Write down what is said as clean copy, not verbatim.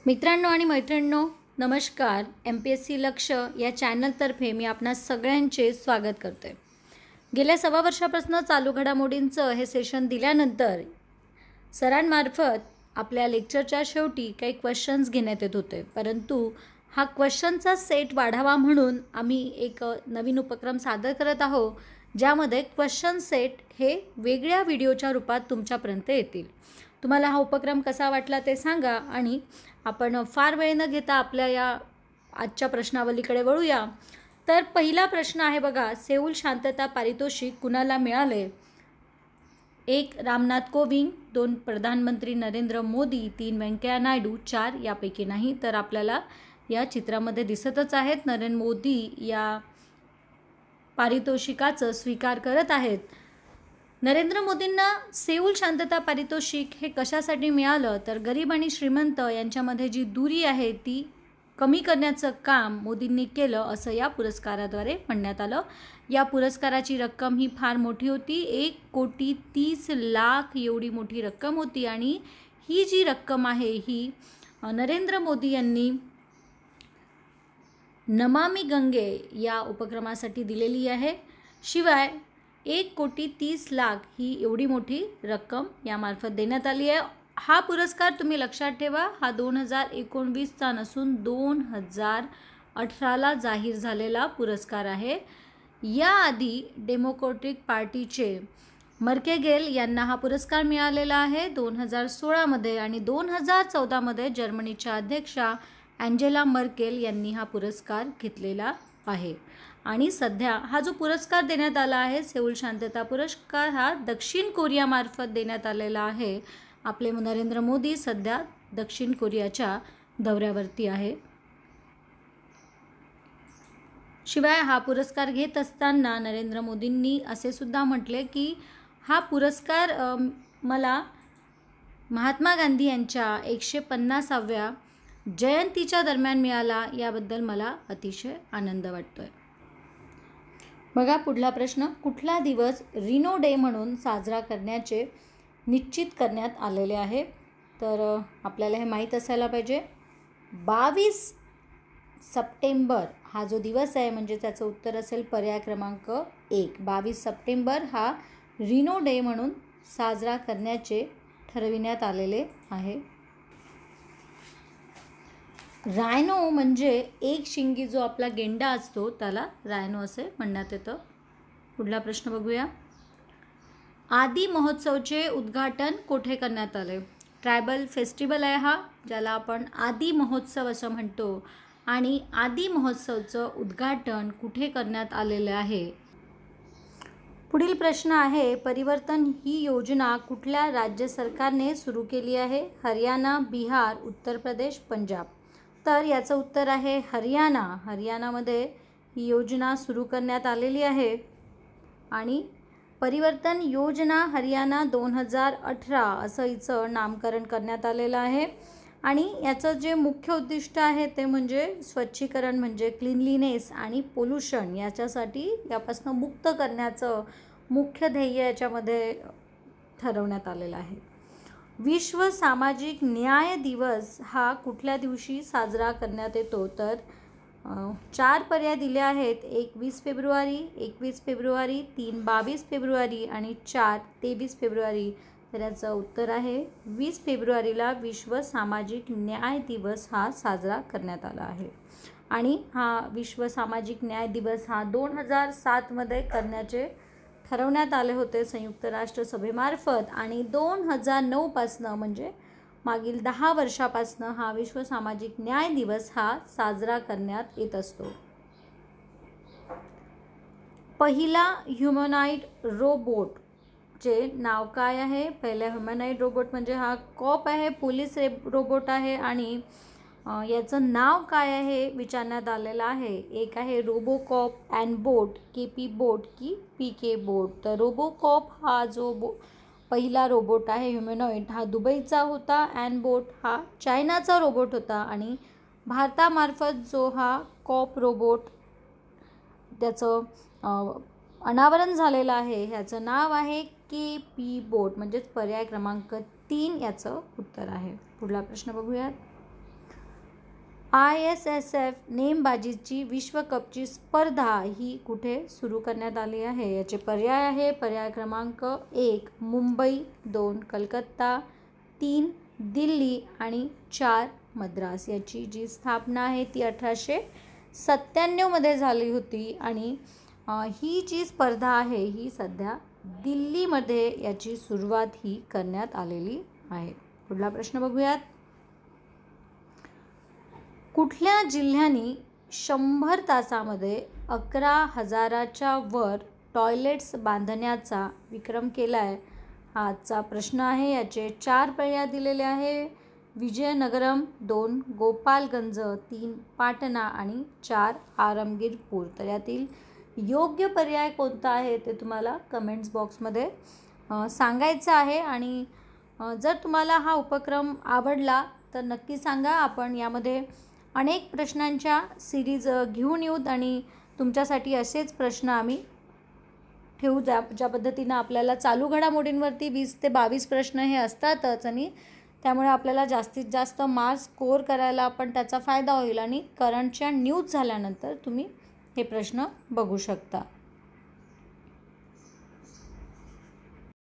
मित्रांनो आणि मैत्रिणींनो, नमस्कार. MPSC लक्ष या चॅनलतर्फे मी आपणा सगळ्यांचे स्वागत करते. गेल्या 6 वर्षापासून चालू घडामोडींचं हे सेशन दिल्यानंतर सरांमार्फत आपल्या लेक्चरच्या शेवटी काही क्वेश्चन्स घेण्यात येत होते, परंतु हा क्वेश्चनचा सेट वाढावा म्हणून आम्ही एक नवीन उपक्रम सादर करत आहोत, ज्यामध्ये क्वेश्चन सेट हे वेगळ्या व्हिडिओच्या रूपात तुमच्यापर्यंत येतील. तुम्हाला हा उपक्रम कसा वाटला ते सांगा आणि आपण फार वेळ न घेता आपल्या या आजच्या प्रश्नावलीकडे वळूया. तर पहिला प्रश्न आहे बघा, सेऊल शांतता पारितोषिक कुणाला मिळाले? 1 रामनाथ कोविंद, 2 प्रधानमंत्री नरेंद्र मोदी, 3 व्यंकय्या नायडू, 4 यापैकी नाही. तर आपल्याला या चित्रामध्ये दिसतच आहेत नरेंद्र मोदी या पारितोषिकाचं स्वीकार करत आहेत. नरेंद्र मोदींना सेऊल शांतता पारितोषिक हे कशासाठी मिळालं? तर गरीब आणि श्रीमंत यांच्यामध्ये जी दूरी आहे ती कमी करण्याचं काम मोदींनी केलं, असं या पुरस्काराद्वारे म्हणण्यात आलं. या पुरस्काराची रक्कम ही फार मोठी होती, 1,30,00,000 एवढी मोठी रक्कम होती आणि ही जी रक्कम आहे ही नरेंद्र मोदी यांनी नमामि गंगे या उपक्रमासाठी दिलेली आहे. शिवाय 1,30,00,000 ही एवढी मोठी रक्कम यामार्फत देण्यात आली आहे. हा पुरस्कार तुम्ही लक्षात ठेवा, हा 2019चा नसून 2018ला जाहीर झालेला पुरस्कार आहे. याआधी डेमोक्रॅटिक पार्टीचे मर्केगेल यांना हा पुरस्कार मिळालेला आहे 2016मध्ये आणि 2014मध्ये जर्मनीच्या अध्यक्षा अँजेला मर्केल यांनी हा पुरस्कार घेतलेला आहे. आणि सध्या हा जो पुरस्कार देण्यात आला आहे, सेऊल शांतता पुरस्कार, हा दक्षिण कोरियामार्फत देण्यात आलेला आहे. आपले नरेंद्र मोदी सध्या दक्षिण कोरियाच्या दौऱ्यावरती आहे. शिवाय हा पुरस्कार घेत असताना नरेंद्र मोदींनी असे सुद्धा म्हटले की हा पुरस्कार मला महात्मा गांधी यांच्या 150व्या जयंतीच्या दरम्यान मिळाला, याबद्दल मला अतिशय आनंद वाटतोय. बघा पुढला प्रश्न, कुठला दिवस रिनो डे म्हणून साजरा करण्याचे निश्चित करण्यात आलेले आहे? तर आपल्याला हे माहीत असायला पाहिजे. 22 सप्टेंबर हा जो दिवस आहे, म्हणजे त्याचं उत्तर असेल पर्याय क्रमांक 1. 22 सप्टेंबर हा रिनो डे म्हणून साजरा करण्याचे ठरविण्यात आलेले आहे. रायनो म्हणजे एक शिंगी जो आपला गेंडा असतो त्याला रायनो असे म्हणण्यात येतं. पुढला प्रश्न बघूया. आदी महोत्सवचे उद्घाटन कोठे करण्यात आले? ट्रायबल फेस्टिवल आहे हा, ज्याला आपण आदी महोत्सव असं म्हणतो. आणि आदी महोत्सवचं उद्घाटन कुठे करण्यात आलेलं आहे? पुढील प्रश्न आहे, परिवर्तन ही योजना कुठल्या राज्य सरकारने सुरू केली आहे? हरियाणा, बिहार, उत्तर प्रदेश, पंजाब. तर याचं उत्तर आहे हरियाणा. हरियाणामध्ये ही योजना सुरू करण्यात आलेली आहे. आणि परिवर्तन योजना हरियाणा 2018 असं हिचं नामकरण करण्यात आलेलं आहे. आणि याचं जे मुख्य उद्दिष्ट आहे ते म्हणजे स्वच्छीकरण, म्हणजे क्लीनलीनेस आणि पोल्युशन याच्यासाठी यापासून मुक्त करण्याचं मुख्य ध्येय याच्यामध्ये ठरवण्यात आलेलं आहे. विश्व सामाजिक न्याय दिवस हा कुठल्या दिवशी साजरा करण्यात येतो? तर 4 पर्याय दिले आहेत. 1 20 फेब्रुवारी, 21 फेब्रुवारी, 3 22 फेब्रुवारी आणि 4 23 फेब्रुवारी. तर याचं उत्तर आहे 20 फेब्रुवारीला विश्व सामाजिक न्याय दिवस हा साजरा करण्यात आला आहे. आणि हा विश्व सामाजिक न्याय दिवस हा 2007मध्ये करण्याचे ठरवण्यात आले होते संयुक्त राष्ट्र सभेमार्फत. आणि 2009पासनं म्हणजे मागील 10 वर्षापासनं हा विश्व सामाजिक न्याय दिवस हा साजरा करण्यात येत असतो. पहिला ह्युमनॉइड रोबोटचे नाव काय आहे? पहिला ह्युमनॉइड रोबोट म्हणजे हा कॉप आहे, पोलीस रोबोट आहे. आणि याचं नाव काय आहे विचारण्यात आलेलं आहे. एक आहे रोबोकॉप, ॲनबोट, केपी बोट की पीके बोट. तर रोबोकॉप हा जो पहिला रोबोट आहे ह्युमनॉइड हा दुबईचा होता. ॲनबोट हा चायनाचा रोबोट होता. आणि भारतामार्फत जो हा कॉप रोबोट त्याचं अनावरण झालेलं आहे, ह्याचं नाव आहे केपी बोट, म्हणजेच पर्याय क्रमांक 3 याचं उत्तर आहे. पुढला प्रश्न बघूयात. ISSF नेमबाजीची विश्वकपची स्पर्धा ही कुठे सुरू करण्यात आली आहे? याचे पर्याय आहे. पर्याय क्रमांक 1 मुंबई, 2 कलकत्ता, 3 दिल्ली आणि 4 मद्रास. याची जी स्थापना आहे ती 1897 मध्ये झाली होती आणि ही जी स्पर्धा आहे ही सध्या दिल्लीमध्ये याची सुरुवात ही करण्यात आलेली आहे. पुढला प्रश्न बघूयात. कुठल्या जिल्ह्यांनी 100 तासामध्ये 11,000च्या वर टॉयलेट्स बांधण्याचा विक्रम केला आहे? हा आजचा प्रश्न आहे. याचे 4 पर्याय दिलेले आहे. विजयनगरम, 2 गोपालगंज, 3 पाटणा आणि 4 आरामगीरपूर. तर यातील योग्य पर्याय कोणता आहे ते तुम्हाला कमेंट्स बॉक्समध्ये सांगायचं आहे. आणि जर तुम्हाला हा उपक्रम आवडला तर नक्की सांगा. आपण यामध्ये अनेक प्रश्नांच्या सिरीज घेऊन येऊत आणि तुमच्यासाठी असेच प्रश्न आम्ही ठेवू. ज्या पद्धतीनं आपल्याला चालू घडामोडींवरती 20 ते 22 प्रश्न हे असतातच आणि त्यामुळे आपल्याला जास्तीत जास्त मार्क्स स्कोअर करायला पण त्याचा फायदा होईल. आणि करंटच्या न्यूज झाल्यानंतर तुम्ही हे प्रश्न बघू शकता.